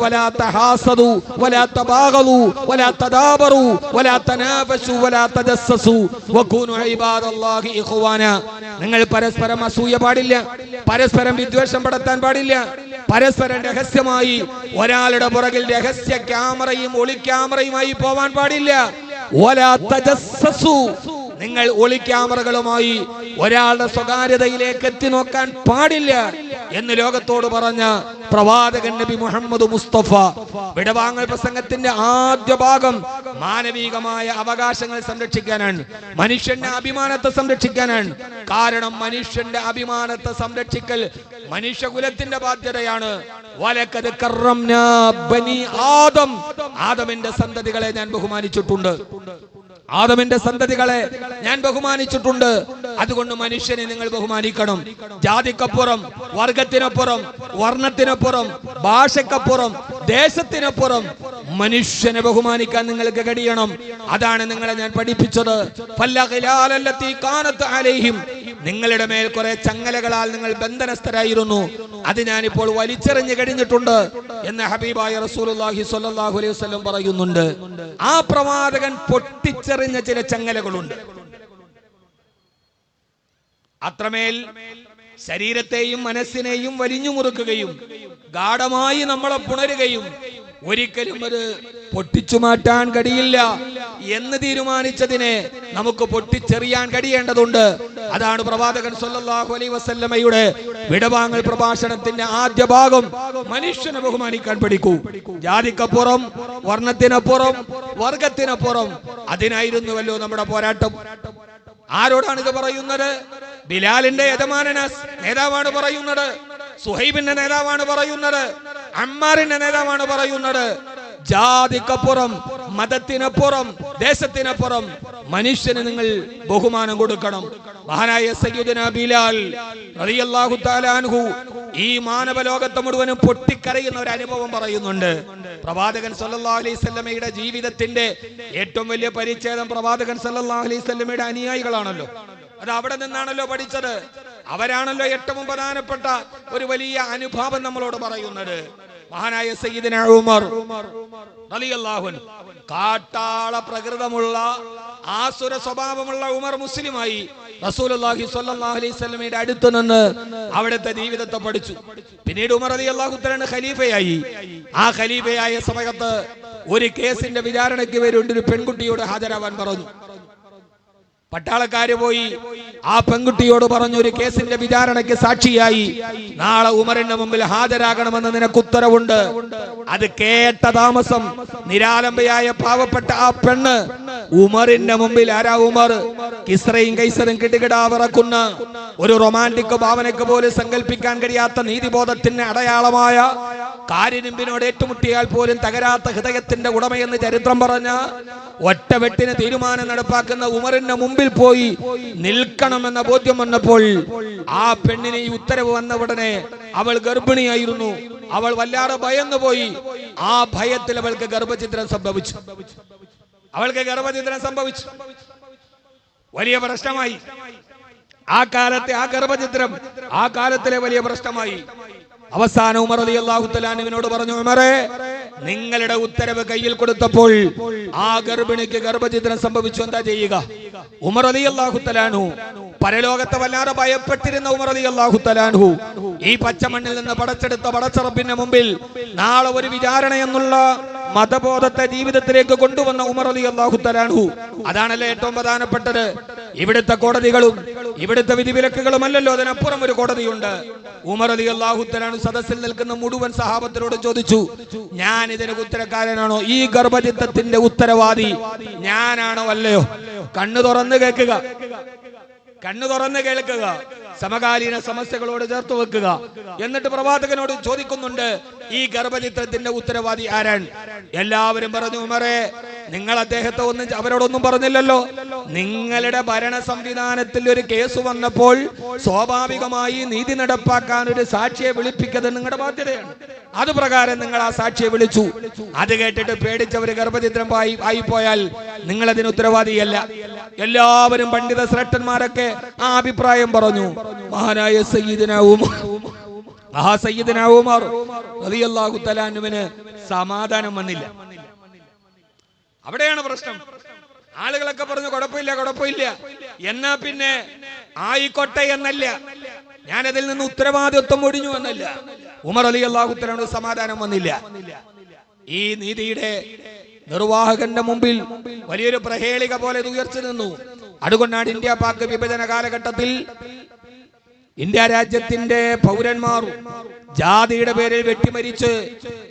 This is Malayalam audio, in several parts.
ولا تحاسدوا ولا تباغضوا ولا تدابروا ولا تنافسوا ولا تجسسوا وكونوا عباد الله إخوانا. നിങ്ങൾ പരസ്പരം അസൂയ പാടില്ല, പരസ്പരം വിദ്വേഷം പടർത്താൻ പാടില്ല, പരസ്പരം രഹസ്യമായി ഒരാളുടെ പുറകിൽ രഹസ്യ ക്യാമറയും ഒളി ക്യാമറയുമായി പോവാൻ പാടില്ല. വലാ തജസ്സസു, നിങ്ങൾ ഒളി ക്യാമറകളുമായി ഒരാളുടെ സ്വകാര്യതയിലേക്ക് എത്തി നോക്കാൻ പാടില്ല എന്ന് ലോകത്തോട് പറഞ്ഞ പ്രവാചകൻ നബി മുഹമ്മദ് മുസ്തഫ. വിടവാങ്ങൽ പ്രസംഗത്തിന്റെ ആദ്യ ഭാഗം മാനവികമായ അവകാശങ്ങൾ സംരക്ഷിക്കാനാണ്, മനുഷ്യന്റെ അഭിമാനത്തെ സംരക്ഷിക്കാനാണ്. കാരണം മനുഷ്യന്റെ അഭിമാനത്തെ സംരക്ഷിക്കൽ മനുഷ്യകുലത്തിന്റെ ബാധ്യതയാണ്. വലഖദ് കറംനാ ബനി ആദം, ആദമിന്റെ സന്തതികളെ ഞാൻ ബഹുമാനിച്ചിട്ടുണ്ട്, ആദമിന്റെ സന്തതികളെ ഞാൻ ബഹുമാനിച്ചിട്ടുണ്ട്. അതുകൊണ്ട് മനുഷ്യനെ നിങ്ങൾ ബഹുമാനിക്കണം. ജാതിക്കപ്പുറം, വർഗത്തിനപ്പുറം, വർണ്ണത്തിനപ്പുറം, ഭാഷക്കപ്പുറം, ദേശത്തിനപ്പുറം മനുഷ്യനെ ബഹുമാനിക്കാൻ നിങ്ങൾക്ക് കഴിയണം. അതാണ് നിങ്ങളെ ഞാൻ പഠിപ്പിച്ചത്. നിങ്ങളുടെ മേൽ കുറെ ചങ്ങലകളാൽ നിങ്ങൾ ബന്ധനസ്ഥരായിരുന്നു, അത് ഞാനിപ്പോൾ വലിച്ചെറിഞ്ഞു കഴിഞ്ഞിട്ടുണ്ട് എന്ന് ഹബീബായ റസൂലുള്ളാഹി സ്വല്ലല്ലാഹു അലൈഹി വസല്ലം പറയുന്നുണ്ട്. ആ പ്രവാചകൻ പൊട്ടിച്ചെറിഞ്ഞ ചില ചങ്ങലകളുണ്ട്. അത്രമേൽ ശരീരത്തെയും മനസ്സിനെയും വലിഞ്ഞു മുറുക്കുകയും ഗാഢമായി നമ്മളെ പുണരുകയും ഒരിക്കലും അത് പൊട്ടിച്ചു മാറ്റാൻ കഴിയില്ല എന്ന് തീരുമാനിച്ചതിനെ നമുക്ക് പൊട്ടിച്ചെറിയാൻ കഴിയേണ്ടതുണ്ട്. അതാണ് പ്രവാചകൻ സ്വല്ലല്ലാഹു അലൈഹി വസല്ലമയുടെ വിടവാങ്ങൽ പ്രഭാഷണത്തിന്റെ ആദ്യ ഭാഗം. മനുഷ്യനെ ബഹുമാനിക്കാൻ പഠിക്കൂ. ജാതിക്കപ്പുറം, വർണ്ണത്തിനപ്പുറം, വർഗത്തിനപ്പുറം, അതിനായിരുന്നുവല്ലോ നമ്മുടെ പോരാട്ടം. ആരോടാണ് ഇത് പറയുന്നത്? ബിലാലിന്റെ നേതാവാണ് പറയുന്നത്, സുഹൈബിന്റെ നേതാവാണ് പറയുന്നത്, അമ്മാറിന്റെ നേതാവാണ് പറയുന്നത്. ജാതിക്കപ്പുറം, മതത്തിനപ്പുറം, ദേശത്തിനപ്പുറം മനുഷ്യന് നിങ്ങൾ ബഹുമാനം കൊടുക്കണം. മഹാനായ സയ്യിദുനാ ബിലാൽ റളിയല്ലാഹു തആല അൻഹു ഈ മാനവ ലോകത്തെ മുഴുവനും പൊട്ടിക്കരയുന്ന ഒരു അനുഭവം പറയുന്നുണ്ട്. പ്രവാചകൻ സല്ലല്ലാഹു അലൈഹി വസല്ലമയുടെ ജീവിതത്തിന്റെ ഏറ്റവും വലിയ പരിച്ഛേദം പ്രവാചകൻ സല്ലല്ലാഹു അലൈഹി വസല്ലമയുടെ അനുയായികളാണല്ലോ. അത് അവിടെ നിന്നാണല്ലോ പഠിച്ചത്. അവരാണല്ലോ ഏറ്റവും പ്രധാനപ്പെട്ട ഒരു വലിയ അനുഭാവം നമ്മളോട് പറയുന്നത്. മഹാനായ സയ്യിദുനാ ഉമർ റളിയല്ലാഹു അൻഹു, കാട്ടാള പ്രകൃതമുള്ള ആസുര സ്വഭാവമുള്ള ഉമർ മുസ്ലിമായി റസൂലുള്ളാഹി സ്വല്ലല്ലാഹു അലൈഹി വസല്ലമയുടെ അടുത്ത് നിന്ന് അവിടുത്തെ ജീവിതത്തെ പഠിച്ചു. പിന്നീട് ഉമർ റളിയല്ലാഹു തആല ഖലീഫയായി. ആ ഖലീഫയായ സമയത്ത് ഒരു കേസിന്റെ വിചാരണയ്ക്ക് വേണ്ടി ഒരു പെൺകുട്ടിയോട് ഹാജരാവാൻ പറഞ്ഞു. പട്ടാളക്കാര് പോയി ആ പെൺകുട്ടിയോട് പറഞ്ഞു, ഒരു കേസിന്റെ വിചാരണയ്ക്ക് സാക്ഷിയായി നാളെ ഉമറിന്റെ മുമ്പിൽ ഹാജരാകണമെന്ന് നിനക്ക് ഉത്തരവുണ്ട്. അത് കേട്ട താമസം നിരാലംബയായ പാവപ്പെട്ട ആ പെണ്ണ് ഉമറിന്റെ മുമ്പിൽ, ആരാ ഉമർ? കിസ്രയും കൈസറും കിടുകിടാവിറക്കുന്ന ഒരു റൊമാന്റിക് ഭാവനയ്ക്ക് പോലും സങ്കല്പിക്കാൻ കഴിയാത്ത നീതിബോധത്തിന്റെ അടയാളമായ കാരിരുമ്പിനോട് ഏറ്റുമുട്ടിയാൽ പോലും തകരാത്ത ഹൃദയത്തിന്റെ ഉടമയെന്ന് ചരിത്രം പറഞ്ഞ ഒറ്റവെട്ടിന് തീരുമാനം നടപ്പാക്കുന്ന ഉമറിന്റെ മുമ്പിൽ പോയി നിൽക്കണമെന്ന ബോധ്യം വന്നപ്പോൾ ആ പെണ്ണിന് ഈ ഉത്തരവ് വന്ന ഉടനെ അവൾ ഗർഭിണിയായിരുന്നു. അവൾ വല്ലാതെ ഭയന്നു പോയി. ആ ഭയത്തിൽ അവൾക്ക് ഗർഭഛിദ്രം സംഭവിച്ചു. വലിയ പ്രശ്നമായി. ആ കാലത്തെ ആ ഗർഭഛിദ്രം ആ കാലത്തിലെ വലിയ പ്രശ്നമായി. അവസാനം ഉമർ റളിയല്ലാഹു തആല അൻഹുവിനോട് പറഞ്ഞു, ഉമറേ, നിങ്ങളുടെ ഉത്തരവ് കയ്യിൽ കൊടുത്തപ്പോൾ ആ ഗർഭിണിക്ക് ഗർഭഛിദ്രം സംഭവിച്ചു, എന്താ ചെയ്യുക? ഉമർ റളിയല്ലാഹു തആല അൻഹു പരലോകത്തെ വല്ലാതെ ഭയപ്പെട്ടിരുന്ന ഉമർ റളിയല്ലാഹു തആല അൻഹു ഈ പച്ചമണ്ണിൽ നിന്ന് പടച്ചെടുത്ത പടച്ചറബിന്റെ മുമ്പിൽ നാളെ ഒരു വിചാരണ എന്നുള്ള മതബോധത്തെ ജീവിതത്തിലേക്ക് കൊണ്ടുവന്ന ഉമർ റളിയല്ലാഹു തആല അൻഹു. അതാണല്ലോ ഏറ്റവും പ്രധാനപ്പെട്ടത്. ഇവിടുത്തെ കോടതികളും ഇവിടുത്തെ വിധിവിലക്കുകളും അല്ലല്ലോ, അതിനപ്പുറം ഒരു കോടതിയുണ്ട്. ഉമർ റളിയല്ലാഹു തആല അൻഹു സദസ്സിൽ നിൽക്കുന്ന മുഴുവൻ സഹാബത്തിനോട് ചോദിച്ചു, ഞാൻ ഇതിന് ഉത്തരക്കാരനാണോ? ഈ ഗർഭചിത്തത്തിന്റെ ഉത്തരവാദി ഞാനാണോ അല്ലയോ? കണ്ണു തുറന്ന് കേൾക്കുക, സമകാലീന സമസ്യകളോട് ചേർത്ത് വെക്കുക. എന്നിട്ട് പ്രവാചകനോട് ചോദിക്കുന്നുണ്ട്, ഈ ഗർഭചിത്രത്തിന്റെ ഉത്തരവാദി ആരാണ്? എല്ലാവരും പറഞ്ഞു, ഉമറേ, നിങ്ങൾ അദ്ദേഹത്തെ അവരോടൊന്നും പറഞ്ഞില്ലല്ലോ. നിങ്ങളുടെ ഭരണ സംവിധാനത്തിൽ ഒരു കേസ് വന്നപ്പോൾ സ്വാഭാവികമായി നീതി നടപ്പാക്കാൻ ഒരു സാക്ഷിയെ വിളിപ്പിക്കുന്നത് നിങ്ങളുടെ ബാധ്യതയാണ്. അത് പ്രകാരം നിങ്ങൾ ആ സാക്ഷിയെ വിളിച്ചു. അത് കേട്ടിട്ട് പേടിച്ചവര് ഗർഭചിത്രം ആയിപ്പോയാൽ നിങ്ങൾ അതിന് ഉത്തരവാദിയല്ല. എല്ലാവരും പണ്ഡിത ശ്രേഷ്ഠന്മാരൊക്കെ ആ അഭിപ്രായം പറഞ്ഞു. മഹാനായ സയ്യിദുനാ ഉമർ മഹാസയ്യിദുന ഉമർ റളിയല്ലാഹു തആല അൻഹുവിന് സമാധാനം വന്നില്ല. അവിടെയാണ് പ്രശ്നം. ആളുകളൊക്കെ പറഞ്ഞു കുഴപ്പമില്ല, എന്നാ പിന്നെ ആയിക്കോട്ടെ എന്നല്ല, ഞാനതിൽ നിന്ന് ഉത്തരവാദിത്വം ഒഴിഞ്ഞു എന്നല്ല. ഉമർ റളിയല്ലാഹു തആല സമാധാനം വന്നില്ല. ഈ നീതിയുടെ നിർവാഹകന്റെ മുമ്പിൽ വലിയൊരു പ്രഹേളിക പോലെ ഉയർച്ചു നിന്നു. അതുകൊണ്ടാണ് ഇന്ത്യ പാക് വിഭജന കാലഘട്ടത്തിൽ ഇന്ത്യ രാജ്യത്തിന്റെ പൗരന്മാർ ജാതിയുടെ പേരിൽ വെട്ടിമരിച്ച്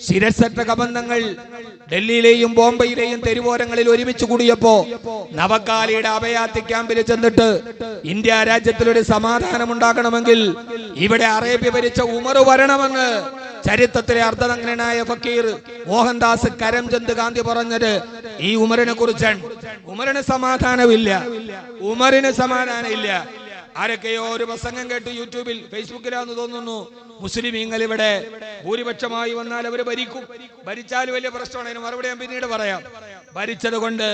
ശിരസറ്റ കബന്ധങ്ങൾ ഡൽഹിയിലെയും ബോംബെയിലെയും തെരുവോരങ്ങളിൽ ഒരുമിച്ച് കൂടിയപ്പോ നവകാലിയുടെ അഭയാർത്ഥി ക്യാമ്പിൽ ചെന്നിട്ട് ഇന്ത്യ രാജ്യത്തിലൊരു സമാധാനം ഉണ്ടാകണമെങ്കിൽ ഇവിടെ അറേബ്യ ഭരിച്ച ഉമർ വരണമെന്ന് ചരിത്രത്തിലെ അർദ്ധനഗ്നനായ ഫക്കീർ മോഹൻദാസ് കരംചന്ദ് ഗാന്ധി പറഞ്ഞത് ഈ ഉമറിനെ കുറിച്ചാണ്. ഉമറിന് സമാധാനമില്ല. ആരൊക്കെയോ ഒരു പ്രസംഗം കേട്ട് യൂട്യൂബിൽ ഫേസ്ബുക്കിലാന്ന് തോന്നുന്നു, മുസ്ലിമീങ്ങൾ ഇവിടെ ഭൂരിപക്ഷമായി വന്നാൽ അവർ ഭരിച്ചാൽ വലിയ പ്രശ്നമാണ്. അതിന് മറുപടി ഞാൻ പിന്നീട് പറയാം. ഭരിച്ചത് കൊണ്ട്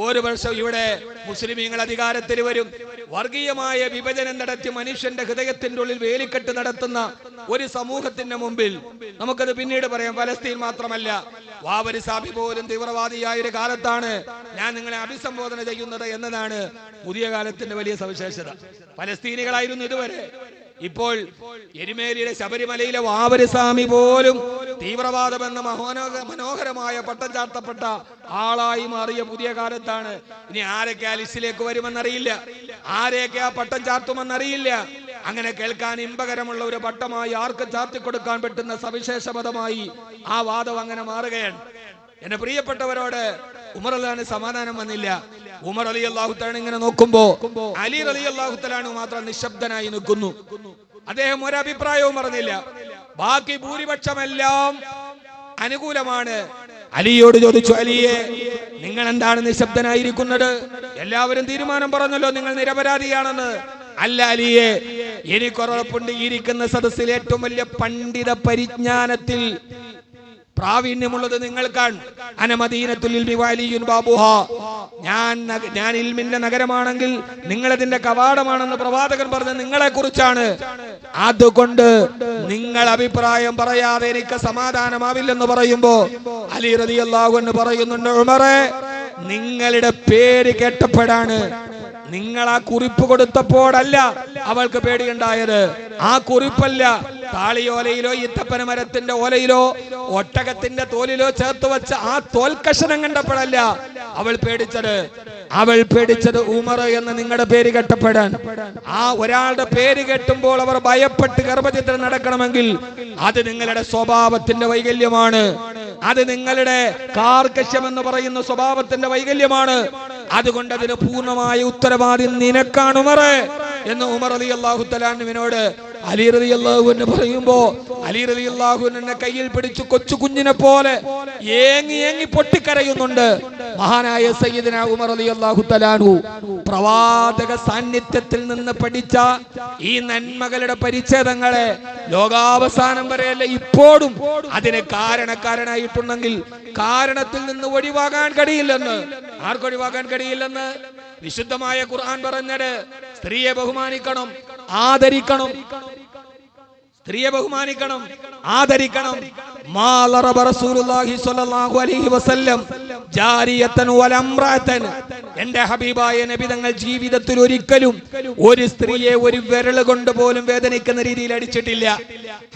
ഒരു വർഷം ഇവിടെ മുസ്ലിമീങ്ങൾ അധികാരത്തിൽ വരും. വർഗീയമായ വിഭജനം നടത്തി മനുഷ്യന്റെ ഹൃദയത്തിന്റെ ഉള്ളിൽ വേലിക്കെട്ട് നടത്തുന്ന ഒരു സമൂഹത്തിന്റെ മുമ്പിൽ നമുക്കത് പിന്നീട് പറയാം. ഫലസ്തീൻ മാത്രമല്ല, വാവരി സാബി പോലും തീവ്രവാദിയായ ഒരു കാലത്താണ് ഞാൻ നിങ്ങളെ അഭിസംബോധന ചെയ്യുന്നത് എന്നതാണ് പുതിയ കാലത്തിന്റെ വലിയ സവിശേഷത. ഫലസ്തീനികളായിരുന്നു ഇതുവരെ. ഇപ്പോൾ എരുമേലിയുടെ ശബരിമലയിലെ വാവരി സ്വാമി പോലും തീവ്രവാദം എന്ന മനോഹരമായ പട്ടം ചാർത്തപ്പെട്ട ആളായി മാറിയ പുതിയ കാലത്താണ്. ഇനി ആരൊക്കെ ആ ലിസ്റ്റിലേക്ക് വരുമെന്നറിയില്ല, ആരെയൊക്കെ ആ പട്ടം ചാർത്തുമെന്നറിയില്ല. അങ്ങനെ കേൾക്കാൻ ഇമ്പകരമുള്ള ഒരു പട്ടമായി ആർക്ക് ചാർത്തിക്കൊടുക്കാൻ പറ്റുന്ന സവിശേഷ പദമായി ആ വാദം അങ്ങനെ മാറുകയാണ്. എന്റെ പ്രിയപ്പെട്ടവരോട് ഉമർ അലിന് സമാധാനം വന്നില്ല. ഉമർ റളിയല്ലാഹു തആല ഇങ്ങനെ നോക്കുമ്പോ അലി റളിയല്ലാഹു തആല മാത്രം നിശബ്ദനായി നിൽക്കുന്നു. അദ്ദേഹം ഒരഭിപ്രായവും പറഞ്ഞില്ല. ബാക്കി ഭൂരിപക്ഷമെല്ലാം അനുകൂലമാണ്. അലിയോട് ചോദിച്ചു, അലിയെ നിങ്ങൾ എന്താണ് നിശബ്ദനായിരിക്കുന്നത്? എല്ലാവരും തീരുമാനം പറഞ്ഞല്ലോ നിങ്ങൾ നിരപരാധിയാണെന്ന്. അല്ല അലിയെ, എനിക്കുറപ്പുണ്ട് ഇരിക്കുന്ന സദസ്സിൽ ഏറ്റവും വലിയ പണ്ഡിത പരിജ്ഞാനത്തിൽ പ്രാവീണ്യമുള്ളത് നിങ്ങൾക്കാണ്. അനമദീനത്തുൽ ഇൽമി വഅലിയുൻ ബാബുഹാ, ഞാൻ ഇൽമിന്റെ നഗരമാണെങ്കിൽ നിങ്ങളതിന്റെ കവാടമാണെന്ന് പ്രവാചകൻ പറഞ്ഞ നിങ്ങളെ കുറിച്ചാണ്. അതുകൊണ്ട് നിങ്ങൾ അഭിപ്രായം പറയാതെ എനിക്ക് സമാധാനമാവില്ലെന്ന് പറയുമ്പോ അലി റളിയല്ലാഹു അൻഹു പറയുന്നുണ്ട്, ഉമറേ നിങ്ങളുടെ പേര് കേട്ടപ്പോഴാണ്, നിങ്ങൾ ആ കുറിപ്പ് കൊടുത്തപ്പോഴല്ല അവൾക്ക് പേടിയുണ്ടായത്. ആ കുറിപ്പല്ല, താളിയോലയിലോ ഈത്തപ്പന മരത്തിന്റെ ഓലയിലോ ഒട്ടകത്തിന്റെ തോലിലോ ചേർത്ത് വെച്ച ആ തോൽക്കഷണം കണ്ടപ്പോഴല്ല അവൾ പേടിച്ചത് ഉമർ എന്ന് നിങ്ങളുടെ പേര് കേട്ടപ്പെടാൻ. ആ ഒരാളുടെ പേര് കേട്ടുമ്പോൾ അവർ ഭയപ്പെട്ട് ഗർഭചിത്രം നടക്കണമെങ്കിൽ അത് നിങ്ങളുടെ സ്വഭാവത്തിന്റെ വൈകല്യമാണ്. അത് നിങ്ങളുടെ കാർക്കശ്യം എന്ന് പറയുന്ന സ്വഭാവത്തിന്റെ വൈകല്യമാണ്. അതുകൊണ്ട് അതിന് പൂർണ്ണമായ ഉത്തരവാദി നിനക്കാണ് ഉമറേ എന്ന് ഉമർ റളിയല്ലാഹു തആല അൻഹുവിനോട് അലി റളിയല്ലാഹു അൻഹു പറയുമ്പോ അലി റളിയല്ലാഹു അൻഹുവിനെ കയ്യിൽ പിടിച്ച് കൊച്ചു കുഞ്ഞിനെ പോലെ ഏങ്ങി പൊട്ടിക്കരയുന്നുണ്ട് മഹാനായ സയ്യിദുനാ ഉമർ റളിയല്ലാഹു തആല അൻഹു. പ്രവാചക സാന്നിധ്യത്തിൽ നിന്ന് പഠിച്ച ഈ നന്മകളുടെ പരിച്ഛേദങ്ങളെ ലോകാവസാനം വരെയല്ല ഇപ്പോഴും അതിന് കാരണക്കാരനായിട്ടുണ്ടെങ്കിൽ കാരണത്തിൽ നിന്ന് ഒഴിവാകാൻ കഴിയില്ലെന്ന്. ആർക്കൊഴിവാക്കാൻ കഴിയില്ലെന്ന് വിശുദ്ധമായ ഖുർആൻ പറഞ്ഞത് സ്ത്രീയെ ബഹുമാനിക്കണം, ആദരിക്കണം. സ്ത്രീയെ ബഹുമാനിക്കണം, ആദരിക്കണം. മാലറബ റസൂലുള്ളാഹി സ്വല്ലല്ലാഹു അലൈഹി വസല്ലം ജാരിയതൻ വലംറഅതൻ. എൻ്റെ ഹബീബായ നബി തങ്ങൾ ജീവിതത്തിൽ ഒരിക്കലും ഒരു സ്ത്രീയെ ഒരു വിരൽ കൊണ്ട് പോലും വേദനിക്കുന്ന രീതിയിൽ അടിച്ചിട്ടില്ല.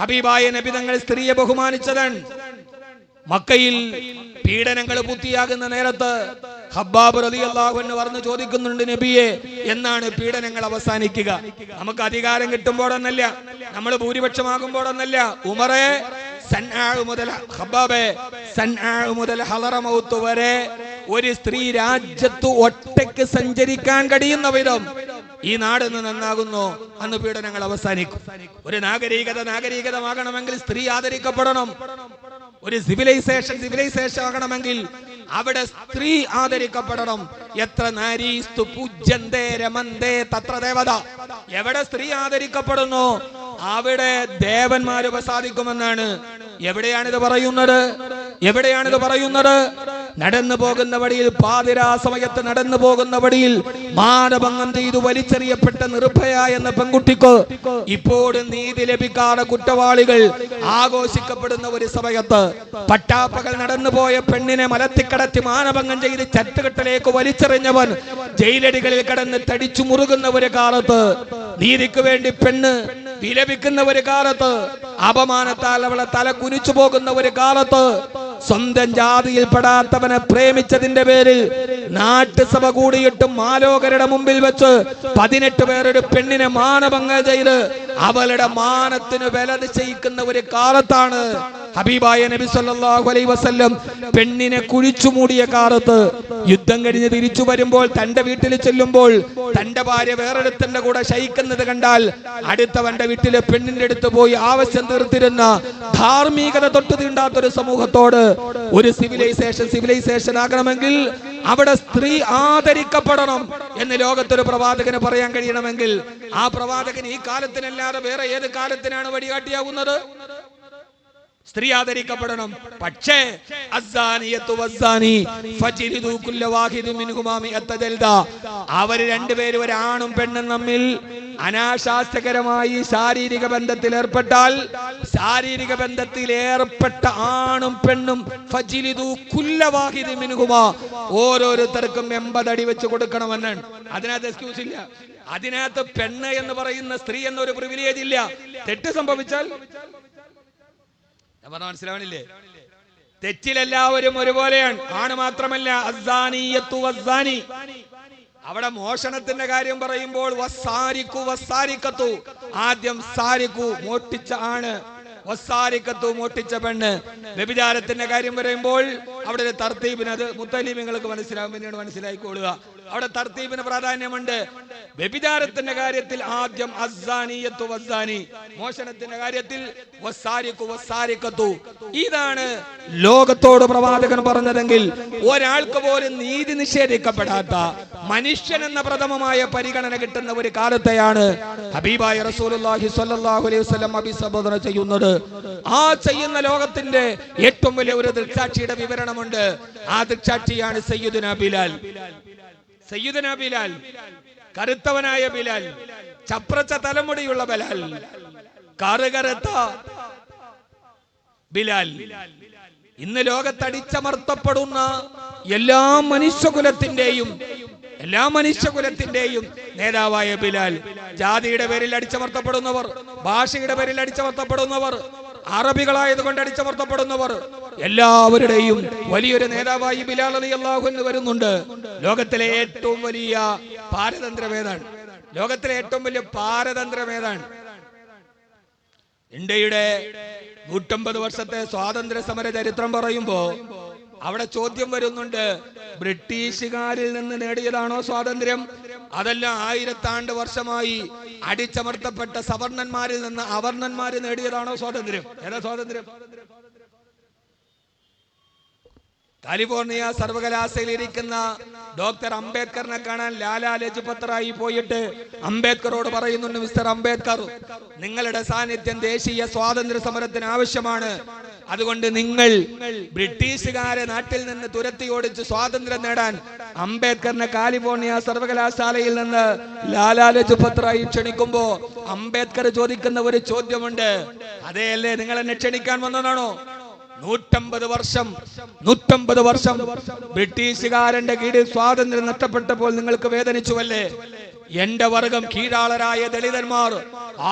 ഹബീബായ നബി തങ്ങൾ സ്ത്രീയെ ബഹുമാനിച്ചതാണ്. മക്കയിൽ പീഡനങ്ങൾ പൂർത്തിയാകുന്ന നേരത്ത് ഹബ്ബാബ് റളിയല്ലാഹു അൻഹു പറഞ്ഞു ചോദിക്കുന്നുണ്ട്, നബിയെ എന്നാണ് പീഡനങ്ങൾ അവസാനിക്കുക? നമുക്ക് അധികാരം കിട്ടുമ്പോഴൊന്നല്ല, നമ്മൾ ഭൂരിപക്ഷമാകുമ്പോഴൊന്നല്ല. ഉമറേ മുതൽ ഹളറമൗത്ത് വരെ ഒരു സ്ത്രീ രാജ്യത്ത് ഒറ്റയ്ക്ക് സഞ്ചരിക്കാൻ കഴിയുന്ന വിധം ഈ നാട് നന്നാകുന്നു, അന്ന് പീഡനങ്ങൾ അവസാനിക്കും. ഒരു നാഗരികതമാകണമെങ്കിൽ സ്ത്രീ ആദരിക്കപ്പെടണം. ഒരു സിവിലൈസേഷൻ ആകണമെങ്കിൽ അവിടെ സ്ത്രീ ആദരിക്കപ്പെടണം. എത്ര നാരീസ്തു പൂജ്യന്തേ രമന്തേ തത്ര ദേവത. എവിടെ സ്ത്രീ ആദരിക്കപ്പെടുന്നു അവിടെ ദേവന്മാര് ഉപസാദിക്കുമെന്നാണ്. എവിടെയാണിത് പറയുന്നത്? നടന്നു പോകുന്ന വഴിയിൽ, പാതിരാ സമയത്ത് നടന്നു പോകുന്ന വഴിയിൽ മാനഭംഗം ചെയ്തു വലിച്ചെറിയപ്പെട്ട നിർഭയ എന്ന പെൺകുട്ടിക്ക് ഇപ്പോഴും നീതി ലഭിക്കാതെ കുറ്റവാളികൾ ആഘോഷിക്കപ്പെടുന്ന ഒരു സമയത്ത് പട്ടാപ്പകൽ നടന്നുപോയ പെണ്ണിനെ മലത്തിക്കടത്തി മാനഭംഗം ചെയ്ത് ചട്ടുകെട്ടിലേക്ക് വലിച്ചെറിഞ്ഞവൻ ജയിലടികളിൽ കടന്ന് തടിച്ചു മുറുകുന്ന ഒരു കാലത്ത്, നീതിക്ക് വേണ്ടി പെണ്ണ് വിലപിക്കുന്ന ഒരു കാലത്ത്, അപമാനത്താൽ അവളെ തല കുനിച്ചു പോകുന്ന ഒരു കാലത്ത്, സ്വന്തം ജാതിയിൽപ്പെടാത്തവനെ പ്രേമിച്ചതിന്റെ പേരിൽ നാട്ടുസഭ കൂടിയിട്ടും മാലോകരുടെ മുമ്പിൽ വെച്ച് 18 പേരൊരു പെണ്ണിനെ മാനഭംഗം ചെയ്ത് അവളുടെ മാനത്തിന് വില നിശ്ചയിക്കുന്ന ഒരു കാലത്താണ് ഹബീബായ നബി സല്ലല്ലാഹു അലൈഹി വസല്ലം പെണ്ണിനെ കുഴിച്ചു മൂടിയ കാലത്ത്. യുദ്ധം കഴിഞ്ഞ് തിരിച്ചു വരുമ്പോൾ തന്റെ വീട്ടിൽ ചെല്ലുമ്പോൾ തന്റെ ഭാര്യ വേറൊരുത്തന്റെ കൂടെ ശയിക്കുന്നത് കണ്ടാൽ അടുത്തവന്റെ വീട്ടിലെ പെണ്ണിന്റെ അടുത്ത് പോയി ആവശ്യം തീർത്തിരുന്ന ധാർമ്മികത തൊട്ടു തീണ്ടാത്തൊരു സമൂഹത്തോട് ഒരു സിവിലൈസേഷൻ ആകണമെങ്കിൽ അവിടെ സ്ത്രീ ആദരിക്കപ്പെടണം എന്ന് ലോകത്തൊരു പ്രവാചകന് പറയാൻ കഴിയണമെങ്കിൽ ആ പ്രവാചകൻ ഈ കാലത്തിനല്ലാതെ വേറെ ഏത് കാലത്തിനാണ് വഴികാട്ടിയാവുന്നത്? സ്ത്രീ ആദരിക്കപ്പെടണം. പക്ഷേ അവര് രണ്ടുപേരും, ഒരാണും പെണ്ണും തമ്മിൽ അനാശാസ്യകരമായി ശാരീരിക ബന്ധത്തിൽ ഏർപ്പെട്ടാൽ, ശാരീരിക ബന്ധത്തിൽ ഏർപ്പെട്ട ആണും പെണ്ണും ഓരോരുത്തർക്കും 80 അടി വെച്ച് കൊടുക്കണമെന്നാണ്. അതിനകത്ത് എക്സ്ക്യൂസ് ഇല്ല. അതിനകത്ത് പെണ്ണ് എന്ന് പറയുന്ന സ്ത്രീ എന്നൊരു പ്രിവിലേജ് ഇല്ല. തെറ്റ് സംഭവിച്ചാൽ മനസ്സിലാവണില്ലേ? തെറ്റിലെല്ലാവരും ഒരുപോലെയാണ്. ആണ് മാത്രമല്ല, അവിടെ മോഷണത്തിന്റെ കാര്യം പറയുമ്പോൾ ആദ്യം സാരിക്കു മോഷ്ടിച്ച ആണ്, മോഷ്ടിച്ച പെണ്ണ്. വ്യഭിചാരത്തിന്റെ കാര്യം പറയുമ്പോൾ അവിടെ ഒരു തർത്തീബിന്, അത് മുത്തലീമിങ്ങൾക്ക് മനസ്സിലാവും, പിന്നീട് മനസ്സിലായിക്കൊള്ളുക. അവിടെ തർത്തീബിന് പ്രാധാന്യമുണ്ട്. വ്യഭിചാരത്തിന്റെ കാര്യത്തിൽ ആദ്യം അസ്സാനിയത്തു വസ്സാനി, മോഷണത്തിന്റെ കാര്യത്തിൽ വസ്സാരിക്കു വസ്സാരിക്കത്തു. ഇതാണ് ലോകത്തോട് പ്രവാചകൻ പറഞ്ഞതെങ്കിൽ ഒരാൾക്ക് പോലും നീതി നിഷേധിക്കപ്പെടാത്ത മനുഷ്യൻ എന്ന പ്രഥമമായ പരിഗണന കിട്ടുന്ന ഒരു കാലത്തെയാണ് ഹബീബായ റസൂലുള്ളാഹി സ്വല്ലല്ലാഹു അലൈഹി വസല്ലം അഭിസംബോധന ചെയ്യുന്നത്. ആ ചെയ്യുന്ന ലോകത്തിന്റെ ഏറ്റവും വലിയ ഒരു ദൃക്സാക്ഷിയുടെ വിവരണമുണ്ട്. ആ ദൃക്സാക്ഷിയാണ് സയ്യിദുനാ ബിലാൽ. സയ്യിദുനാ ബിലാൽ, കറുത്തവനായ ബിലാൽ, ചപ്രച്ച തലമുടിയുള്ള ബിലാൽ, കറുകറുത്ത ബിലാൽ. ഇന്ന് ലോകത്തടിച്ചമർത്തപ്പെടുന്ന എല്ലാ മനുഷ്യകുലത്തിന്റെയും നേതാവായ ബിലാൽ. ജാതിയുടെ പേരിൽ അടിച്ചമർത്തപ്പെടുന്നവർ, ഭാഷയുടെ പേരിൽ അടിച്ചമർത്തപ്പെടുന്നവർ, അറബികളായതുകൊണ്ട് അടിച്ചമർത്തപ്പെടുന്നവർ, എല്ലാവരുടെയും വലിയൊരു നേതാവായി ബിലാൽ റളിയല്ലാഹു അൻഹു വരുന്നുണ്ട്. ലോകത്തിലെ ഏറ്റവും വലിയ പാരതന്ത്രമേതാണ്? ലോകത്തിലെ ഏറ്റവും വലിയ പാരതന്ത്രമേതാണ്? ഇന്ത്യയുടെ 150 വർഷത്തെ സ്വാതന്ത്ര്യ സമര ചരിത്രം പറയുമ്പോ അവിടെ ചോദ്യം വരുന്നുണ്ട്, ബ്രിട്ടീഷുകാരിൽ നിന്ന് നേടിയതാണോ സ്വാതന്ത്ര്യം, അതല്ല 1000 വർഷമായി അടിച്ചമർത്തപ്പെട്ട സവർണന്മാരിൽ നിന്ന് അവർണന്മാര് നേടിയതാണോ സ്വാതന്ത്ര്യം? ഏതാ സ്വാതന്ത്ര്യം? കാലിഫോർണിയ സർവകലാശാലയിൽ ഇരിക്കുന്ന ഡോക്ടർ അംബേദ്കറിനെ കാണാൻ ലാലാ ലജ്പത് റായി പോയിട്ട് അംബേദ്കറോട് പറയുന്നുണ്ട്, മിസ്റ്റർ അംബേദ്കർ, നിങ്ങളുടെ സാന്നിധ്യം ദേശീയ സ്വാതന്ത്ര്യ സമരത്തിന് ആവശ്യമാണ്. അതുകൊണ്ട് നിങ്ങൾ ബ്രിട്ടീഷുകാരെ നാട്ടിൽ നിന്ന് തുരത്തി ഓടിച്ച് സ്വാതന്ത്ര്യം നേടാൻ അംബേദ്കറിനെ കാലിഫോർണിയ സർവകലാശാലയിൽ നിന്ന് ലാലാ ലജ്പത് റായി ക്ഷണിക്കുമ്പോ അംബേദ്കർ ചോദിക്കുന്ന ഒരു ചോദ്യമുണ്ട്, അതെയല്ലേ നിങ്ങൾ എന്നെ ക്ഷണിക്കാൻ വന്നതാണോ? 150 വർഷം ബ്രിട്ടീഷുകാരന്റെ കീഴിൽ സ്വാതന്ത്ര്യം നഷ്ടപ്പെട്ടപ്പോൾ നിങ്ങൾക്ക് വേദനിച്ചുവല്ലേ? എന്റെ വർഗം, കീഴാളരായ ദളിതന്മാർ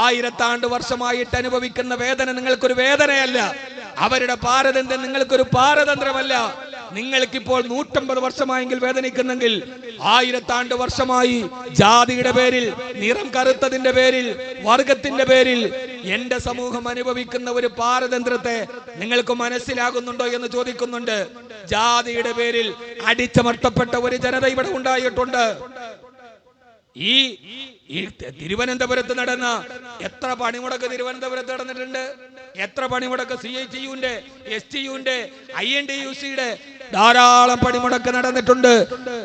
1000 വർഷമായിട്ട് അനുഭവിക്കുന്ന വേദന നിങ്ങൾക്കൊരു വേദനയല്ല. അവരുടെ പാരതന്ത്ര്യം നിങ്ങൾക്കൊരു പാരതന്ത്രമല്ല. നിങ്ങൾക്കിപ്പോൾ 150 വർഷമായെങ്കിൽ വേദനിക്കുന്നെങ്കിൽ 1000 വർഷമായി ജാതിയുടെ പേരിൽ, നിറം കറുത്തതിന്റെ പേരിൽ, വർഗത്തിന്റെ പേരിൽ എന്റെ സമൂഹം അനുഭവിക്കുന്ന ഒരു പാരതന്ത്ര്യത്തെ നിങ്ങൾക്ക് മനസ്സിലാകുന്നുണ്ടോ എന്ന് ചോദിക്കുന്നുണ്ട്. ജാതിയുടെ പേരിൽ അടിച്ചമർത്തപ്പെട്ട ഒരു ജനത ഇവിടെ ഉണ്ടായിട്ടുണ്ട്. ഈ തിരുവനന്തപുരത്ത് നടന്ന എത്ര പണിമുടക്ക് തിരുവനന്തപുരത്ത് നടന്നിട്ടുണ്ട്? എത്ര പണിമുടക്ക് CITU-ന്റെ, STU-ന്റെ, INTUC-യുടെ ധാരാളം പണിമുടക്ക് നടന്നിട്ടുണ്ട്.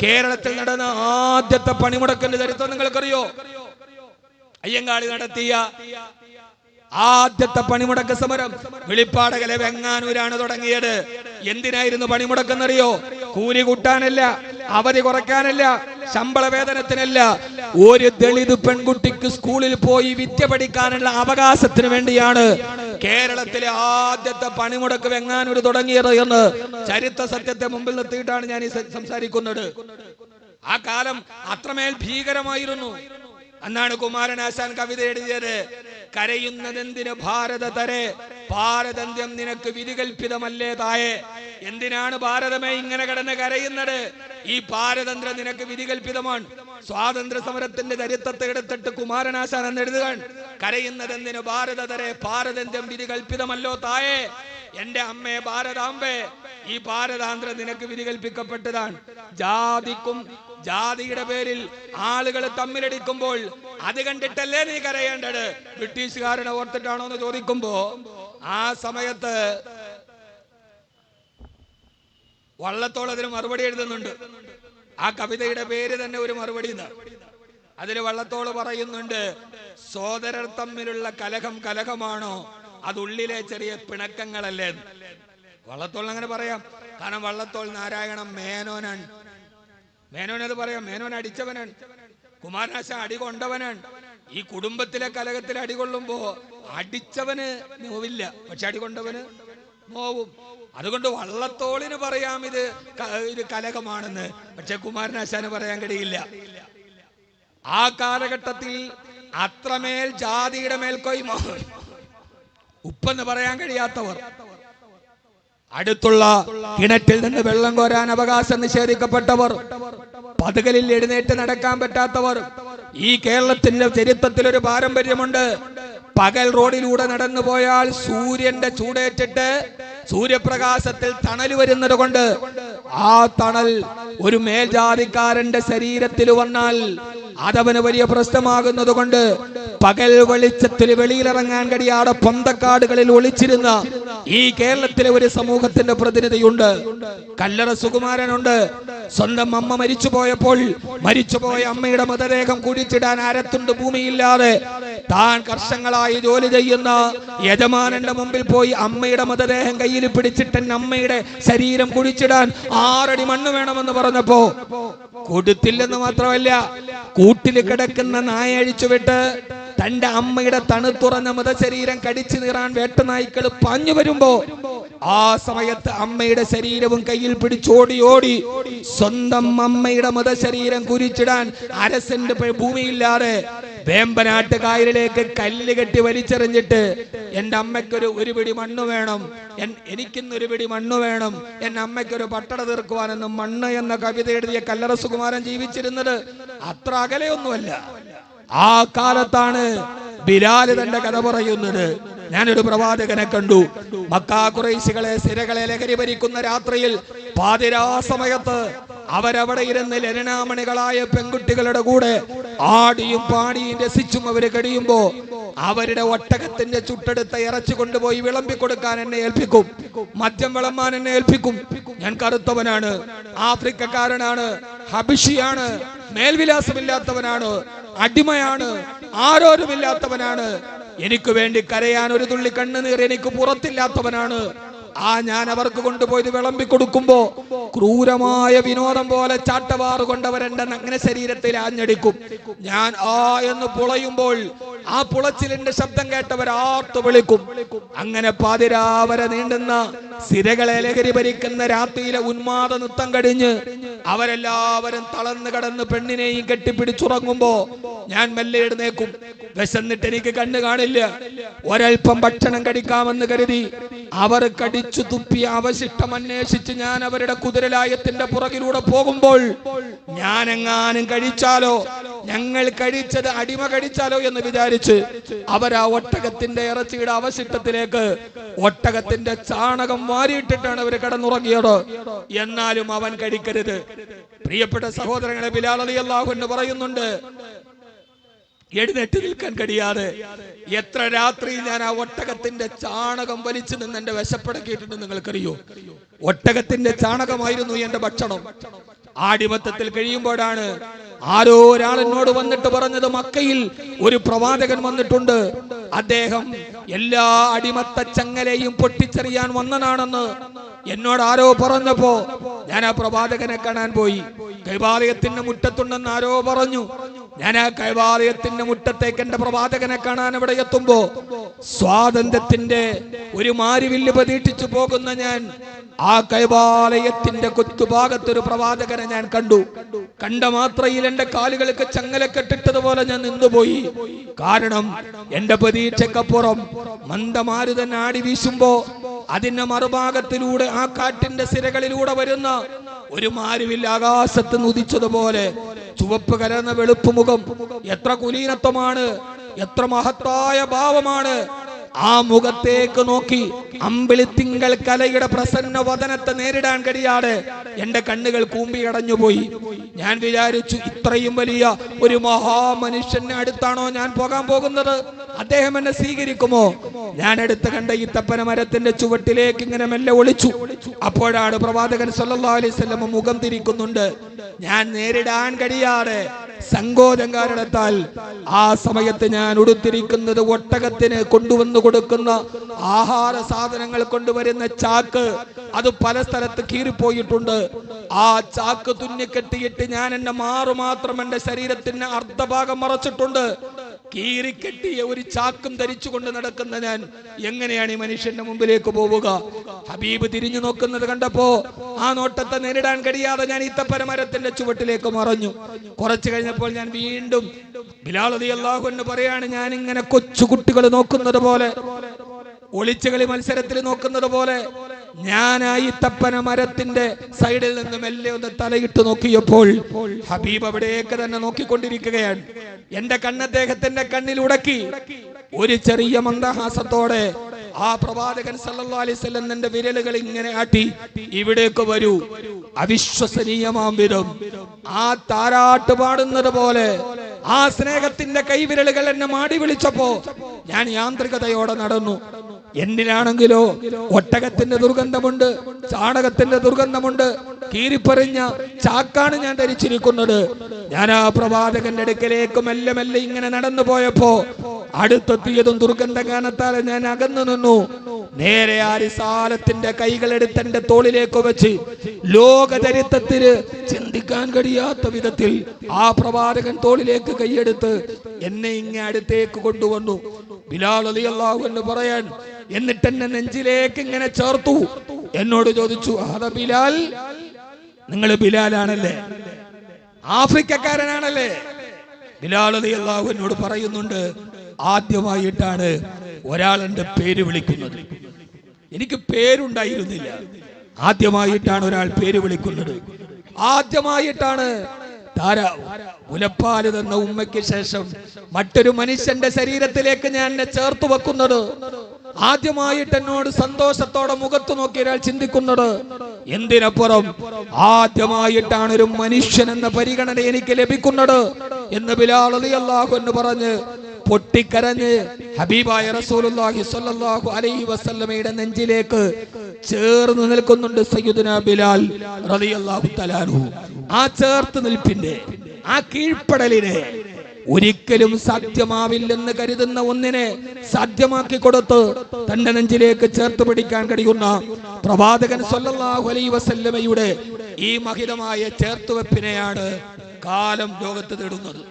കേരളത്തിൽ നടന്ന ആദ്യത്തെ പണിമുടക്കിന്റെ ചരിത്രം നിങ്ങൾക്കറിയോ? അയ്യങ്കാളി നടത്തിയ ആദ്യത്തെ പണിമുടക്ക് സമരം വെളിപ്പാടകലെ വെങ്ങാനൂരാണ് തുടങ്ങിയത്. എന്തിനായിരുന്നു പണിമുടക്കെന്നറിയോ? കൂലി കൂട്ടാനല്ല, അവധി കുറയ്ക്കാനല്ല, ശമ്പള വേതനത്തിനല്ല. ഒരു ദളിത് പെൺകുട്ടിക്ക് സ്കൂളിൽ പോയി വിദ്യ പഠിക്കാനുള്ള അവകാശത്തിന് വേണ്ടിയാണ് കേരളത്തിലെ ആദ്യത്തെ പണിമുടക്ക് വെങ്ങാനൂർ തുടങ്ങിയത് എന്ന് ചരിത്ര സത്യത്തെ മുമ്പിൽ നിർത്തിയിട്ടാണ് ഞാൻ ഈ സംസാരിക്കുന്നത്. ആ കാലം അത്രമേൽ ഭീകരമായിരുന്നു. അന്നാണ് കുമാരനാശാൻ കവിത എഴുതിയത്. കരയുന്നതെന്തിന് ഭാരതതരെ, ഭാരതന്ത്യം നിനക്ക് വിധികൽപ്പിതമല്ലേ തായെ. എന്തിനാണ് ഭാരതമേ ഇങ്ങനെ കിടന്ന് കരയുന്നത്? ഈ പാരതന്ത്ര്യം നിനക്ക് വിധികൽപ്പിതമാണ്. സ്വാതന്ത്ര്യ സമരത്തിന്റെ ചരിത്രത്തെ എടുത്തിട്ട് കുമാരനാശാൻ എന്ന് എഴുതുകയാണ്, കരയുന്നതെന്തിന് ഭാരതതരെ, ഭാരതന്ത്യം വിധികൽപ്പിതമല്ലോ തായെ. എന്റെ അമ്മേ ഭാരതാംബേ, ഈ ഭാരതാന്തരം നിനക്ക് വിധികൽപ്പിക്കപ്പെട്ടതാണ്. ജാതിക്കും ജാതിയുടെ പേരിൽ ആളുകൾ തമ്മിലടിക്കുമ്പോൾ അത് കണ്ടിട്ടല്ലേ നീ കരയേണ്ടത്? ബ്രിട്ടീഷുകാരനെ ഓർത്തിട്ടാണോ എന്ന് ചോദിക്കുമ്പോ ആ സമയത്ത് വള്ളത്തോൾ അതിന് മറുപടി എഴുതുന്നുണ്ട്. ആ കവിതയുടെ പേര് തന്നെ ഒരു മറുപടി. അതിൽ വള്ളത്തോൾ പറയുന്നുണ്ട്, സോദരർ തമ്മിലുള്ള കലഹം കലഹമാണോ, അതുള്ളിലെ ചെറിയ പിണക്കങ്ങളല്ലേ. വള്ളത്തോൾ അങ്ങനെ പറയാം, കാരണം വള്ളത്തോൾ നാരായണ മേനോനാണ്. മേനോനത് പറയാം, മേനോൻ അടിച്ചവനാണ്, കുമാരനാശാൻ അടി കൊണ്ടവനാണ്. ഈ കുടുംബത്തിലെ കലഹത്തിൽ അടികൊള്ളുമ്പോ അടിച്ചവന് നോവില്ല, പക്ഷെ അടികൊണ്ടവന് നോവും. അതുകൊണ്ട് വള്ളത്തോളിന് പറയാം ഇത് കലഹമാണെന്ന്, പക്ഷെ കുമാരനാശാന് പറയാൻ കഴിയില്ല. ആ കാലഘട്ടത്തിൽ അത്രമേൽ ജാതിയുടെ മേൽക്കോയ്മ, ഉപ്പെന്ന് പറയാൻ കഴിയാത്തവർ, അടുത്തുള്ള കിണറ്റിൽ നിന്ന് വെള്ളം കോരാൻ അവകാശം നിഷേധിക്കപ്പെട്ടവർ, പതുകലിൽ എഴുന്നേറ്റ് നടക്കാൻ പറ്റാത്തവർ. ഈ കേരളത്തിന്റെ ചരിത്രത്തിൽ ഒരു പാരമ്പര്യമുണ്ട്. പകൽ റോഡിലൂടെ നടന്നു പോയാൽ സൂര്യന്റെ ചൂടേറ്റിട്ട് സൂര്യപ്രകാശത്തിൽ തണൽ വരുന്നത് കൊണ്ട് ആ തണൽ ഒരു മേൽജാതിക്കാരന്റെ ശരീരത്തിൽ വന്നാൽ അതവന് വലിയ പ്രശ്നമാകുന്നത് കൊണ്ട് പകൽ വെളിച്ചത്തിൽ വെളിയിലിറങ്ങാൻ കഴിയാതെ പൊന്തക്കാടുകളിൽ ഒളിച്ചിരുന്ന ഈ കേരളത്തിലെ ഒരു സമൂഹത്തിന്റെ പ്രതിനിധിയുണ്ട്. കല്ലറ സുകുമാരനുണ്ട്. സ്വന്തം അമ്മ മരിച്ചുപോയപ്പോൾ മരിച്ചുപോയ അമ്മയുടെ മൃതദേഹം കുഴിച്ചിടാൻ അരത്തുണ്ട് ഭൂമിയില്ലാതെ താൻ വർഷങ്ങളായി ജോലി ചെയ്യുന്ന യജമാനന്റെ മുമ്പിൽ പോയി അമ്മയുടെ മൃതദേഹം കയ്യിൽ പിടിച്ചിട്ട് അമ്മയുടെ ശരീരം കുഴിച്ചിടാൻ 6 അടി മണ്ണ് വേണമെന്ന് പറഞ്ഞപ്പോ കൊടുത്തില്ലെന്ന് മാത്രമല്ല, കൂട്ടിൽ കിടക്കുന്ന നായ അഴിച്ചുവിട്ട് തന്റെ അമ്മയുടെ തണുത്തുറഞ്ഞ മൃതശരീരം കടിച്ചു നീറാൻ വേട്ടനായ്ക്കൾ പാഞ്ഞു വരുമ്പോ ആ സമയത്ത് അമ്മയുടെ ശരീരവും കയ്യിൽ പിടിച്ചോടി ഓടി സ്വന്തം അമ്മയുടെ മൃതശരീരം കുരിച്ചിടാൻ അരസെന്റ് ഭൂമിയില്ലാതെ വേമ്പനാട്ട് കായലിലേക്ക് കല്ല് കെട്ടി വലിച്ചെറിഞ്ഞിട്ട് എന്റെ അമ്മയ്ക്കൊരു ഒരു പിടി മണ്ണ് വേണം, എനിക്കിന്നൊരു പിടി മണ്ണ് വേണം, എന്റെ അമ്മയ്ക്കൊരു പട്ടട തീർക്കുവാനെന്ന് മണ്ണ് എന്ന കവിത എഴുതിയ കല്ലറ സുകുമാരൻ ജീവിച്ചിരുന്നത് അത്ര അകലെയൊന്നുമല്ല. ആ കാലത്താണ് ബിലാല് തന്റെ കഥ പറയുന്നത്. ഞാനൊരു പ്രവാചകനെ കണ്ടു, മക്കാ ഖുറൈശികളെ സിരകളെ ലഹരി ഭരിക്കുന്ന രാത്രിയിൽ പാതിരാ സമയത്ത് അവരവിടെ ഇരുന്ന് ലലനാമണികളായ പെൺകുട്ടികളുടെ കൂടെ ആടിയും പാടിയും രസിച്ചും അവര് കഴിയുമ്പോ അവരുടെ ഒട്ടകത്തിന്റെ ചുട്ടെടുത്ത ഇറച്ചി കൊണ്ടുപോയി വിളമ്പി കൊടുക്കാൻ എന്നെ ഏൽപ്പിക്കും, മദ്യം വിളമ്പാൻ എന്നെ ഏൽപ്പിക്കും. ഞാൻ കറുത്തവനാണ്, ആഫ്രിക്കക്കാരനാണ്, ഹബിഷിയാണ്, മേൽവിലാസമില്ലാത്തവനാണ്, അടിമയാണ്, ആരോരുമില്ലാത്തവനാണ്, എനിക്ക് വേണ്ടി കരയാൻ ഒരു തുള്ളി കണ്ണുനീർ എനിക്ക് പുറത്തില്ലാത്തവനാണ്. ഞാൻ അവർക്ക് കൊണ്ടുപോയി വിളമ്പി കൊടുക്കുമ്പോ ക്രൂരമായ വിനോദം പോലെ ചാട്ടവാറ് കൊണ്ടവരെന്റെ നഗ്ന ശരീരത്തിൽ ആഞ്ഞടിക്കും. ഞാൻ എന്ന് പുളയുമ്പോൾ ആ പുളച്ചിലിന്റെ ശബ്ദം കേട്ടവർ ആർത്തു വിളിക്കും. അങ്ങനെ പാതിരാവരെ നീണ്ടുന്ന സിരകളെ ലഹരി ഭരിക്കുന്ന രാത്രിയിലെ ഉന്മാദ നൃത്തം കഴിഞ്ഞ് അവരെല്ലാവരും തളർന്നു കടന്ന് പെണ്ണിനെയും കെട്ടിപ്പിടിച്ചുറങ്ങുമ്പോ ഞാൻ മെല്ലെ എഴുന്നേക്കും. വിശന്നിട്ട് എനിക്ക് കണ്ണ് കാണില്ല, ഒരൽപ്പം ഭക്ഷണം കഴിക്കാമെന്ന് കരുതി അവർ കടിച്ചു തുപ്പിയ അവശിഷ്ടം അന്വേഷിച്ച് ഞാൻ അവരുടെ കുതിരലായത്തിന്റെ പുറകിലൂടെ പോകുമ്പോൾ ഞാൻ എങ്ങാനും കഴിച്ചാലോ, ഞങ്ങൾ കഴിച്ചത് അടിമ കഴിച്ചാലോ എന്ന് വിചാരിച്ച് അവരാ ഒട്ടകത്തിന്റെ ഇറച്ചിയുടെ അവശിഷ്ടത്തിലേക്ക് ഒട്ടകത്തിന്റെ ചാണകം വാരിയിട്ടിട്ടാണ് അവർ കിടന്നുറങ്ങിയത്. എന്നാലും അവൻ കഴിക്കരുത്. പ്രിയപ്പെട്ട സഹോദരങ്ങളെ, ബിലാൽ റളിയല്ലാഹു അൻഹു പറയുന്നുണ്ട്, എഴുന്നേറ്റ് നിൽക്കാൻ കഴിയാതെ എത്ര രാത്രി ഞാൻ ആ ഒട്ടകത്തിന്റെ ചാണകം വലിച്ചു നിന്ന് എന്റെ വിശപ്പടക്കിയിട്ടുണ്ട് നിങ്ങൾക്കറിയോ? ഒട്ടകത്തിന്റെ ചാണകമായിരുന്നു എന്റെ ഭക്ഷണം. ആടിമത്തത്തിൽ കഴിയുമ്പോഴാണ് ആരോ ഒരാൾ എന്നോട് വന്നിട്ട് പറഞ്ഞത്, മക്കയിൽ ഒരു പ്രവാചകൻ വന്നിട്ടുണ്ട്, അദ്ദേഹം എല്ലാ അടിമത്ത ചങ്ങലയും പൊട്ടിച്ചെറിയാൻ വന്നനാണെന്ന് എന്നോട് ആരോ പറഞ്ഞപ്പോ ഞാൻ ആ പ്രവാചകനെ കാണാൻ പോയി. കൈവാലയത്തിന്റെ മുറ്റത്തുണ്ടെന്ന് ആരോ പറഞ്ഞു. ഞാൻ ആ കൈവാലയത്തിന്റെ മുറ്റത്തേക്ക് എന്റെ പ്രവാചകനെ കാണാൻ അവിടെ എത്തുമ്പോ സ്വാതന്ത്ര്യത്തിന്റെ ഒരു മാരിവില്ല് പ്രതീക്ഷിച്ചു പോകുന്ന ഞാൻ ആ കൈവാലയത്തിന്റെ കൊത്തുഭാഗത്തൊരു പ്രവാചകനെ ഞാൻ കണ്ടു. കണ്ട മാത്രയിൽ എന്റെ കാലുകൾക്ക് ചങ്ങലക്കെട്ടിട്ടതുപോലെ ഞാൻ നിന്നുപോയി. കാരണം എന്റെ പ്രതീക്ഷക്കപ്പുറം മന്ദമാരുതൻ ആടി വീശുമ്പോ അതിന്റെ മറുഭാഗത്തിലൂടെ ആ കാറ്റിന്റെ സിരകളിലൂടെ വരുന്ന ഒരു മാരുവിൽ ആകാശത്ത് ഉദിച്ചതുപോലെ ചുവപ്പ് കലർന്ന വെളുപ്പ് മുഖം, എത്ര കുലീനത്വമാണ്, എത്ര മഹത്തായ ഭാവമാണ്. ആ മുഖത്തേക്ക് നോക്കി അമ്പിളിത്തിങ്കൾ കലയുടെ പ്രസന്ന വദനത്തെ നേരിടാൻ കഴിയാതെ എന്റെ കണ്ണുകൾ കൂമ്പിയടഞ്ഞുപോയി. ഞാൻ വിചാരിച്ചു, ഇത്രയും വലിയ ഒരു മഹാമനുഷ്യന്റെ അടുത്താണോ ഞാൻ പോകാൻ പോകുന്നത്? അദ്ദേഹം എന്നെ സ്വീകരിക്കുമോ? ഞാൻ അടുത്ത് കണ്ട ഈ തപ്പന മരത്തിന്റെ ചുവട്ടിലേക്ക് ഇങ്ങനെ മെല്ലെ ഒളിച്ചു. അപ്പോഴാണ് പ്രവാചകൻ സല്ലല്ലാഹു അലൈഹി വസല്ലം മുഖം തിരിക്കുന്നുണ്ട്. ഞാൻ നേരിടാൻ കഴിയാതെ സങ്കോചങ്കാരണത്താൽ ആ സമയത്ത് ഞാൻ ഉടുത്തിരിക്കുന്നത് ഒട്ടകത്തിന് കൊണ്ടുവന്നു കൊടുക്കുന്ന ആഹാര സാധനങ്ങൾ കൊണ്ടുവരുന്ന ചാക്ക്, അത് പല സ്ഥലത്ത് കീറിപ്പോയിട്ടുണ്ട്. ആ ചാക്ക് തുന്നിക്കെട്ടിയിട്ട് ഞാൻ എന്റെ മാറു മാത്രം എന്റെ ശരീരത്തിന് അർദ്ധഭാഗം മറച്ചിട്ടുണ്ട്. കീറിക്കെട്ടിയ ഒരു ചാക്കും ധരിച്ചുകൊണ്ട് നടക്കുന്ന ഞാൻ എങ്ങനെയാണ് ഈ മനുഷ്യന്റെ മുമ്പിലേക്ക് പോവുക? ഹബീബ് തിരിഞ്ഞു നോക്കുന്നത് കണ്ടപ്പോ ആ നോട്ടത്തെ നേരിടാൻ കഴിയാതെ ഞാൻ ഈത്തപ്പന മരത്തിന്റെ ചുവട്ടിലേക്ക് മറഞ്ഞു. കുറച്ചു കഴിഞ്ഞപ്പോൾ ഞാൻ വീണ്ടും ബിലാൽ റളിയല്ലാഹു അൻഹു പറയാണ്, ഞാൻ ഇങ്ങനെ കൊച്ചു കുട്ടികൾ നോക്കുന്നത് പോലെ, ഒളിച്ചുകളി മത്സരത്തിൽ നോക്കുന്നത് പോലെ ഞാൻ ആ ഈത്തപ്പന മരത്തിന്റെ സൈഡിൽ നിന്ന് മെല്ലെ ഒന്ന് തലയിട്ട് നോക്കിയപ്പോൾ ഹബീബ് അവിടേക്ക് തന്നെ നോക്കിക്കൊണ്ടിരിക്കുകയാണ്. എന്റെ കണ്ണദ്ദേഹത്തിന്റെ കണ്ണിൽ ഉടക്കി ഒരു ചെറിയ മന്ദഹാസത്തോടെ ആ പ്രവാചകൻ സല്ലല്ലാഹു അലൈഹി വസല്ലം എന്റെ വിരലുകൾ ഇങ്ങനെ ആട്ടി, ഇവിടേക്ക് വരൂ. അവിശ്വസനീയമാം വിധം ആ താരാട്ട് പാടുന്നത് പോലെ ആ സ്നേഹത്തിന്റെ കൈവിരലുകൾ എന്നെ മാടി വിളിച്ചപ്പോ ഞാൻ യാന്ത്രികതയോടെ നടന്നു. എന്നിലാണെങ്കിലോ ഒട്ടകത്തിന്റെ ദുർഗന്ധമുണ്ട്, ചാണകത്തിന്റെ ദുർഗന്ധമുണ്ട്, കീറിപ്പറിഞ്ഞ ചാക്കാണ് ഞാൻ ധരിച്ചിരിക്കുന്നത്. ഞാൻ ആ പ്രവാചകന്റെ അടുക്കലേക്ക് മെല്ലെ മെല്ലെ ഇങ്ങനെ നടന്നു പോയപ്പോ അടുത്തെത്തിയതും ദുർഗന്ധഗാനത്താൽ ഞാൻ അകന്നു നിന്നു. നേരെ ആ റിസാലത്തിന്റെ കൈകളെടുത്ത് എന്റെ തോളിലേക്ക് വെച്ച് ലോകചരിത്രത്തിന് ചിന്തിക്കാൻ കഴിയാത്ത വിധത്തിൽ ആ പ്രവാചകൻ തോളിലേക്ക് കൈയെടുത്ത് എന്നെ ഇങ്ങനെ അടുത്തേക്ക് കൊണ്ടുവന്നു. ബിലാൽ റളിയല്ലാഹു അൻഹു പറയാൻ, എന്നിട്ട് എന്നെ നെഞ്ചിലേക്ക് ഇങ്ങനെ ചേർത്തു. എന്നോട് ചോദിച്ചു, അതാ ബിലാൽ, നിങ്ങൾ ബിലാലാണല്ലേ, ആഫ്രിക്കക്കാരനാണല്ലേ? ബിലാൽ റളിയല്ലാഹു അൻഹു പറയുന്നുണ്ട്, ആദ്യമായിട്ടാണ് ഒരാൾ എന്റെ പേര് വിളിക്കുന്നത്. എനിക്ക് പേരുണ്ടായിരുന്നില്ല. ആദ്യമായിട്ടാണ് ഒരാൾ പേര് വിളിക്കുന്നത്. ആദ്യമായിട്ടാണ് മുലപ്പാല് തന്ന ഉമ്മയ്ക്ക് ശേഷം മറ്റൊരു മനുഷ്യന്റെ ശരീരത്തിലേക്ക് ഞാൻ എന്നെ ചേർത്ത് വെക്കുന്നത്. ആദ്യമായിട്ട് എന്നോട് സന്തോഷത്തോടെ മുഖത്ത് നോക്കി ഒരാൾ ചിന്തിക്കുന്നത്. എന്തിനപ്പുറം ആദ്യമായിട്ടാണ് ഒരു മനുഷ്യൻ എന്ന പരിഗണന എനിക്ക് ലഭിക്കുന്നത് എന്ന് ബിലാൽ റളിയല്ലാഹു അൻഹു പറഞ്ഞ് പൊട്ടിക്കരഞ്ഞ് ഹബീബായ റസൂലുള്ളാഹി സ്വല്ലല്ലാഹു അലൈഹി വസല്ലമയുടെ നെഞ്ചിലേക്ക് ചേർന്ന് നിൽക്കുന്നുണ്ട് സയ്യിദുനാ ബിലാൽ റളിയല്ലാഹു തആല അൻഹു. ആ ചേർത്ത് നിൽപ്പിന്റെ, ആ കീഴ്പ്പെടലിനെ, ഒരിക്കലും സാധ്യമാവില്ലെന്ന് കരുതുന്ന ഒന്നിനെ സാധ്യമാക്കി കൊടുത്ത് തന്റെ നെഞ്ചിലേക്ക് ചേർത്ത് പിടിക്കാൻ കഴിയുന്ന പ്രവാചകൻ സ്വല്ലല്ലാഹു അലൈഹി വസല്ലമയുടെ ഈ മഹിതമായ ചേർത്തുവെപ്പിനെയാണ് കാലം ലോകത്ത് തേടുന്നത്.